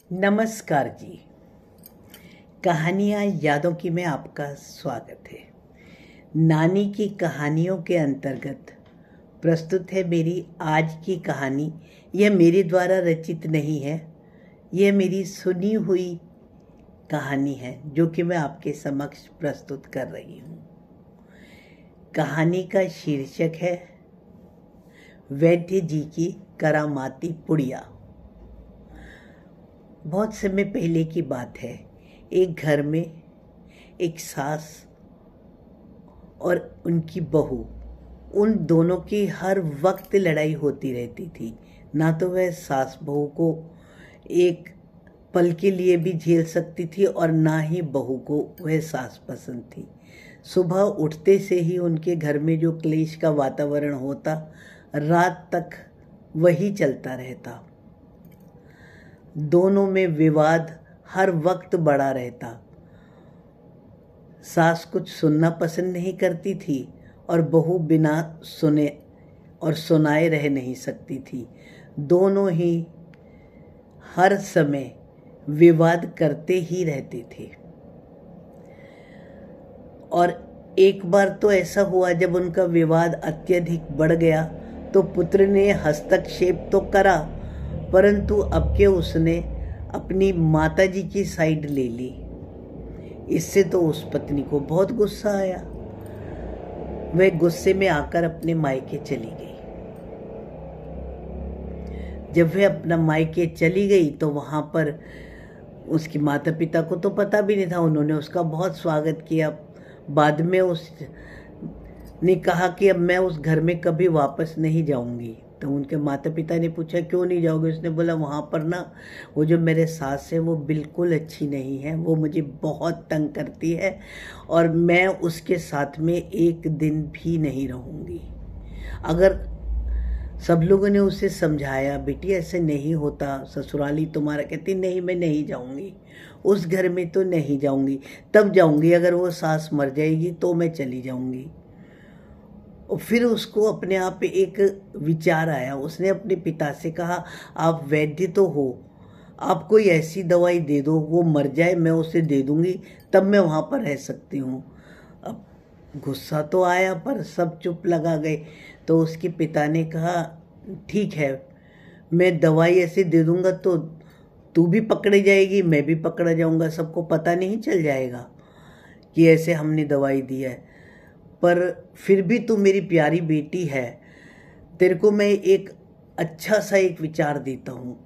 नमस्कार जी। कहानियाँ यादों की में आपका स्वागत है। नानी की कहानियों के अंतर्गत प्रस्तुत है मेरी आज की कहानी। यह मेरे द्वारा रचित नहीं है, यह मेरी सुनी हुई कहानी है जो कि मैं आपके समक्ष प्रस्तुत कर रही हूँ। कहानी का शीर्षक है वैद्य जी की करामाती पुड़िया। बहुत समय पहले की बात है। एक घर में एक सास और उनकी बहू, उन दोनों की हर वक्त लड़ाई होती रहती थी। ना तो वह सास बहू को एक पल के लिए भी झेल सकती थी और ना ही बहू को वह सास पसंद थी। सुबह उठते से ही उनके घर में जो क्लेश का वातावरण होता, रात तक वही चलता रहता। दोनों में विवाद हर वक्त बढ़ा रहता। सास कुछ सुनना पसंद नहीं करती थी और बहू बिना सुने और सुनाए रह नहीं सकती थी। दोनों ही हर समय विवाद करते ही रहते थे। और एक बार तो ऐसा हुआ, जब उनका विवाद अत्यधिक बढ़ गया तो पुत्र ने हस्तक्षेप तो करा, परंतु अब के उसने अपनी माताजी की साइड ले ली। इससे तो उस पत्नी को बहुत गुस्सा आया। वह गुस्से में आकर अपने मायके चली गई। जब वह अपना मायके चली गई तो वहां पर उसके माता पिता को तो पता भी नहीं था। उन्होंने उसका बहुत स्वागत किया। बाद में उसने कहा कि अब मैं उस घर में कभी वापस नहीं जाऊंगी। तो उनके माता पिता ने पूछा क्यों नहीं जाओगे? उसने बोला वहाँ पर ना वो जो मेरे सास है वो बिल्कुल अच्छी नहीं है, वो मुझे बहुत तंग करती है और मैं उसके साथ में एक दिन भी नहीं रहूँगी। अगर सब लोगों ने उसे समझाया, बेटी ऐसे नहीं होता, ससुराली तुम्हारा, कहती नहीं मैं नहीं जाऊँगी, उस घर में तो नहीं जाऊँगी, तब जाऊँगी अगर वो सास मर जाएगी तो मैं चली जाऊँगी। और फिर उसको अपने आप पे एक विचार आया। उसने अपने पिता से कहा आप वैद्य तो हो, आप कोई ऐसी दवाई दे दो, वो मर जाए मैं उसे दे दूंगी, तब मैं वहाँ पर रह सकती हूँ। अब गुस्सा तो आया पर सब चुप लगा गए। तो उसके पिता ने कहा ठीक है, मैं दवाई ऐसे दे दूंगा तो तू भी पकड़ी जाएगी, मैं भी पकड़ा जाऊंगा, सबको पता नहीं चल जाएगा कि ऐसे हमने दवाई दी है। पर फिर भी तू मेरी प्यारी बेटी है, तेरे को मैं एक अच्छा सा एक विचार देता हूँ।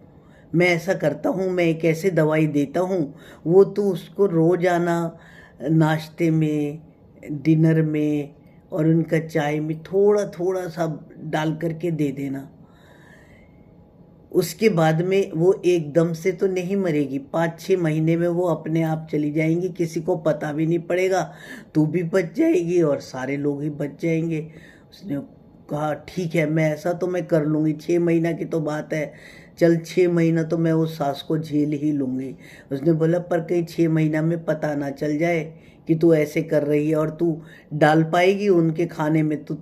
मैं ऐसा करता हूँ, मैं एक ऐसे दवाई देता हूँ, वो तू उसको रोजाना नाश्ते में, डिनर में और उनका चाय में थोड़ा थोड़ा सा डाल करके दे देना। उसके बाद में वो एकदम से तो नहीं मरेगी, 5-6 महीने में वो अपने आप चली जाएंगी, किसी को पता भी नहीं पड़ेगा, तू भी बच जाएगी और सारे लोग ही बच जाएंगे। उसने कहा ठीक है, मैं ऐसा तो मैं कर लूँगी, 6 महीना की तो बात है, चल 6 महीना तो मैं उस सास को झेल ही लूँगी। उसने बोला पर कहीं 6 महीना में पता ना चल जाए कि तू ऐसे कर रही है और तू डाल पाएगी उनके खाने में, तू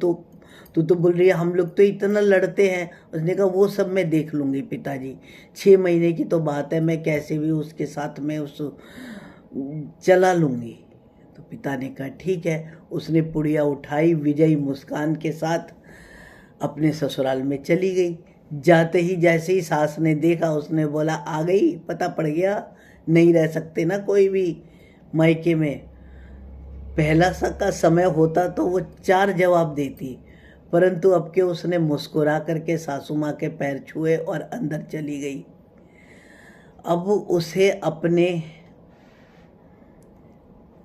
तो बोल रही है हम लोग तो इतना लड़ते हैं। उसने कहा वो सब मैं देख लूँगी पिताजी, 6 महीने की तो बात है, मैं कैसे भी उसके साथ में उस चला लूँगी। तो पिता ने कहा ठीक है। उसने पुड़िया उठाई, विजयी मुस्कान के साथ अपने ससुराल में चली गई। जाते ही जैसे ही सास ने देखा, उसने बोला आ गई, पता पड़ गया, नहीं रह सकते ना कोई भी मायके में। पहला सा का समय होता तो वो 4 जवाब देती, परंतु अब के उसने मुस्कुरा करके सासू माँ के पैर छुए और अंदर चली गई। अब उसे अपने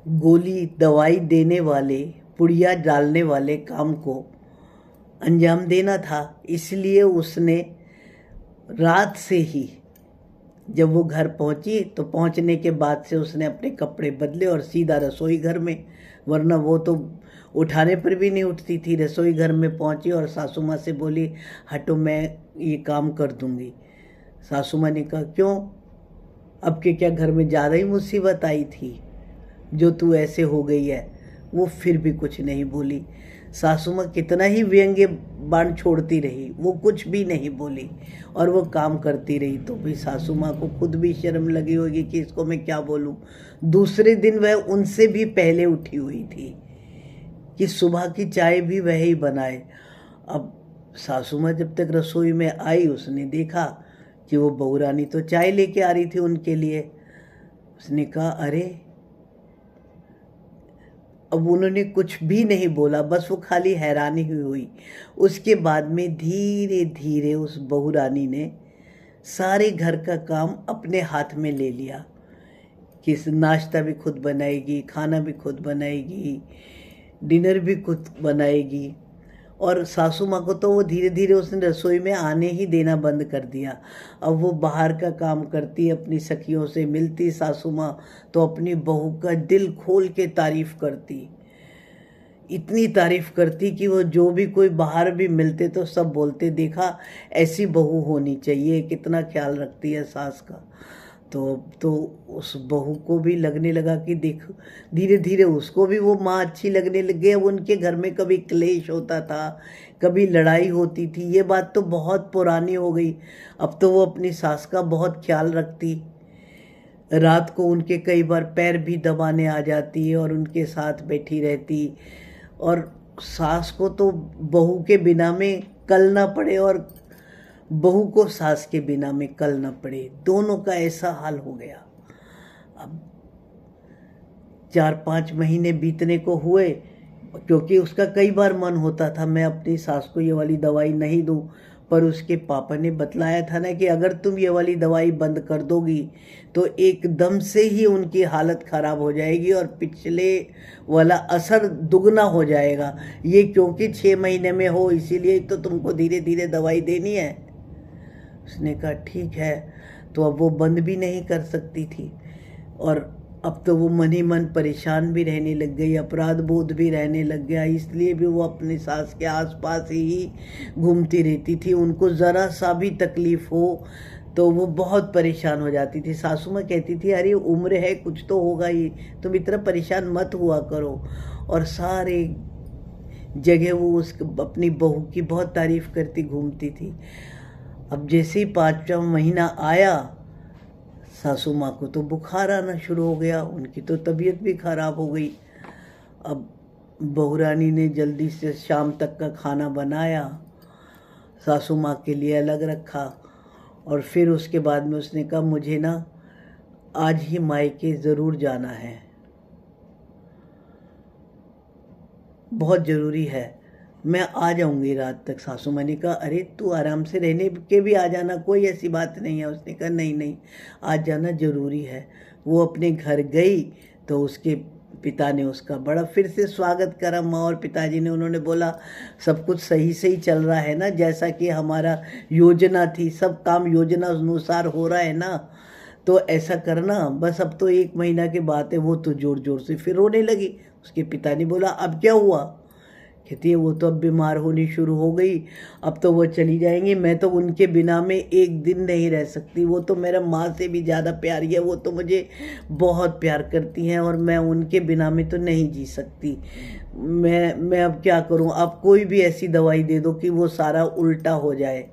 गोली दवाई देने वाले, पुड़िया डालने वाले काम को अंजाम देना था। इसलिए उसने रात से ही, जब वो घर पहुंची तो पहुंचने के बाद से उसने अपने कपड़े बदले और सीधा रसोई घर में, वरना वो तो उठाने पर भी नहीं उठती थी। रसोई घर में पहुंची और सासू माँ से बोली हटो मैं ये काम कर दूंगी। सासू माँ ने कहा क्यों, अब के क्या घर में ज़्यादा ही मुसीबत आई थी जो तू ऐसे हो गई है? वो फिर भी कुछ नहीं बोली। सासू माँ कितना ही व्यंग्य बाण छोड़ती रही, वो कुछ भी नहीं बोली और वो काम करती रही। तो भी सासू माँ को खुद भी शर्म लगी होगी कि इसको मैं क्या बोलूँ। दूसरे दिन वह उनसे भी पहले उठी हुई थी कि सुबह की चाय भी वह ही बनाए। अब सासू माँ जब तक रसोई में आई, उसने देखा कि वो बहू रानी तो चाय लेके आ रही थी उनके लिए। उसने कहा अरे, अब उन्होंने कुछ भी नहीं बोला, बस वो खाली हैरानी हुई। उसके बाद में धीरे धीरे उस बहू रानी ने सारे घर का काम अपने हाथ में ले लिया कि नाश्ता भी खुद बनाएगी, खाना भी खुद बनाएगी, डिनर भी खुद बनाएगी। और सासू माँ को तो वो धीरे धीरे उसने रसोई में आने ही देना बंद कर दिया। अब वो बाहर का काम करती, अपनी सखियों से मिलती सासू माँ, तो अपनी बहू का दिल खोल के तारीफ करती, इतनी तारीफ करती कि वो जो भी कोई बाहर भी मिलते तो सब बोलते, देखा ऐसी बहू होनी चाहिए, कितना ख्याल रखती है सास का। तो उस बहू को भी लगने लगा कि देख, धीरे धीरे उसको भी वो माँ अच्छी लगने लग गई। अब उनके घर में कभी क्लेश होता था, कभी लड़ाई होती थी, ये बात तो बहुत पुरानी हो गई। अब तो वो अपनी सास का बहुत ख्याल रखती, रात को उनके कई बार पैर भी दबाने आ जाती है और उनके साथ बैठी रहती। और सास को तो बहू के बिना में कल ना पड़े और बहू को सास के बिना में कल न पड़े, दोनों का ऐसा हाल हो गया। अब 4-5 महीने बीतने को हुए, क्योंकि उसका कई बार मन होता था मैं अपनी सास को ये वाली दवाई नहीं दूं, पर उसके पापा ने बतलाया था ना कि अगर तुम ये वाली दवाई बंद कर दोगी तो एकदम से ही उनकी हालत ख़राब हो जाएगी और पिछले वाला असर दुगना हो जाएगा। ये क्योंकि 6 महीने में हो, इसीलिए तो तुमको धीरे धीरे दवाई देनी है। उसने कहा ठीक है। तो अब वो बंद भी नहीं कर सकती थी और अब तो वो मन ही मन परेशान भी रहने लग गई, अपराध बोध भी रहने लग गया। इसलिए भी वो अपनी सास के आसपास ही घूमती रहती थी। उनको ज़रा सा भी तकलीफ़ हो तो वो बहुत परेशान हो जाती थी। सासू माँ कहती थी अरे उम्र है, कुछ तो होगा ही, तुम इतना परेशान मत हुआ करो। और सारे जगह वो उस अपनी बहू की बहुत तारीफ़ करती घूमती थी। अब जैसे ही 5वां महीना आया, सासू माँ को तो बुखार आना शुरू हो गया, उनकी तो तबीयत भी खराब हो गई। अब बहू रानी ने जल्दी से शाम तक का खाना बनाया, सासू माँ के लिए अलग रखा और फिर उसके बाद में उसने कहा मुझे ना आज ही मायके ज़रूर जाना है, बहुत ज़रूरी है, मैं आ जाऊंगी रात तक। सासू माँ ने कहा अरे तू आराम से रहने के भी आ जाना, कोई ऐसी बात नहीं है। उसने कहा नहीं नहीं, आज जाना ज़रूरी है। वो अपने घर गई तो उसके पिता ने उसका बड़ा फिर से स्वागत करा। माँ और पिताजी ने, उन्होंने बोला सब कुछ सही सही चल रहा है ना, जैसा कि हमारा योजना थी, सब काम योजना अनुसार हो रहा है ना, तो ऐसा करना बस। अब तो 1 महीना की बात है। वो तो ज़ोर ज़ोर से फिर रोने लगी। उसके पिता ने बोला अब क्या हुआ? कहती है वो तो अब बीमार होनी शुरू हो गई, अब तो वो चली जाएंगी, मैं तो उनके बिना में एक दिन नहीं रह सकती। वो तो मेरा माँ से भी ज़्यादा प्यारी है, वो तो मुझे बहुत प्यार करती हैं और मैं उनके बिना में तो नहीं जी सकती। मैं अब क्या करूँ? आप कोई भी ऐसी दवाई दे दो कि वो सारा उल्टा हो जाए।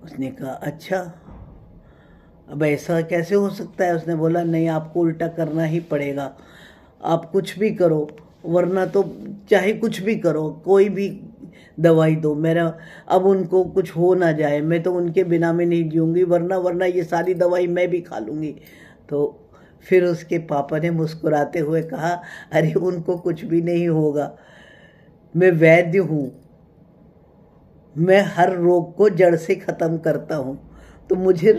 उसने कहा अच्छा, अब ऐसा कैसे हो सकता है? उसने बोला नहीं, आपको उल्टा करना ही पड़ेगा, आप कुछ भी करो, वरना तो चाहे कुछ भी करो, कोई भी दवाई दो, मेरा अब उनको कुछ हो ना जाए, मैं तो उनके बिना में नहीं जीऊँगी, वरना ये सारी दवाई मैं भी खा लूँगी। तो फिर उसके पापा ने मुस्कुराते हुए कहा अरे उनको कुछ भी नहीं होगा, मैं वैद्य हूँ, मैं हर रोग को जड़ से ख़त्म करता हूँ। तो मुझे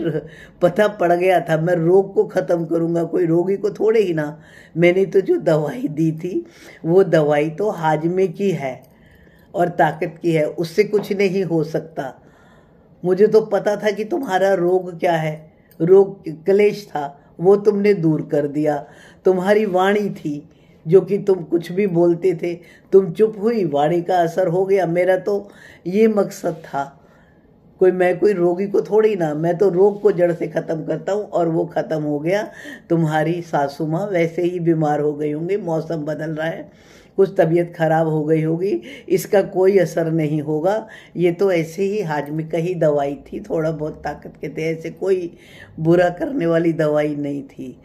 पता पड़ गया था मैं रोग को ख़त्म करूँगा, कोई रोगी को थोड़े ही ना। मैंने तो जो दवाई दी थी वो दवाई तो हाजमे की है और ताकत की है, उससे कुछ नहीं हो सकता। मुझे तो पता था कि तुम्हारा रोग क्या है, रोग क्लेश था, वो तुमने दूर कर दिया। तुम्हारी वाणी थी जो कि तुम कुछ भी बोलते थे, तुम चुप हुई, वाणी का असर हो गया। मेरा तो ये मकसद था कोई रोगी को थोड़ी ना, मैं तो रोग को जड़ से ख़त्म करता हूँ, और वो ख़त्म हो गया। तुम्हारी सासू माँ वैसे ही बीमार हो गई होंगी, मौसम बदल रहा है, कुछ तबीयत खराब हो गई होगी, इसका कोई असर नहीं होगा, ये तो ऐसे ही हाजमे का ही दवाई थी, थोड़ा बहुत ताकत के थे, ऐसे कोई बुरा करने वाली दवाई नहीं थी।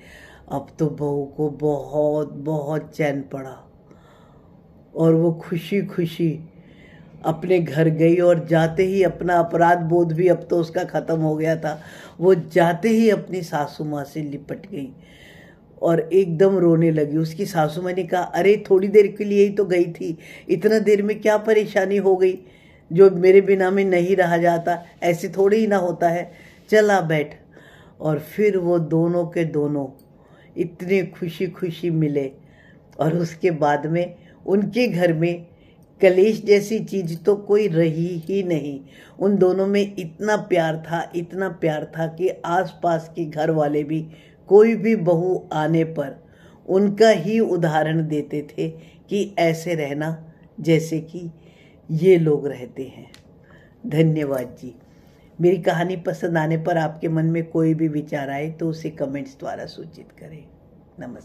अब तो बहू को बहुत बहुत चैन पड़ा, और वो खुशी खुशी अपने घर गई, और जाते ही अपना अपराध बोध भी अब तो उसका ख़त्म हो गया था। वो जाते ही अपनी सासू माँ से लिपट गई और एकदम रोने लगी। उसकी सासू माँ ने कहा, अरे थोड़ी देर के लिए ही तो गई थी, इतना देर में क्या परेशानी हो गई जो मेरे बिना में नहीं रहा जाता, ऐसे थोड़ी ही ना होता है, चला बैठ। और फिर वो दोनों के दोनों इतने खुशी खुशी मिले, और उसके बाद में उनके घर में कलेश जैसी चीज़ तो कोई रही ही नहीं। उन दोनों में इतना प्यार था, इतना प्यार था कि आसपास के घर वाले भी कोई भी बहू आने पर उनका ही उदाहरण देते थे कि ऐसे रहना जैसे कि ये लोग रहते हैं। धन्यवाद जी। मेरी कहानी पसंद आने पर आपके मन में कोई भी विचार आए तो उसे कमेंट्स द्वारा सूचित करें। नमस्कार।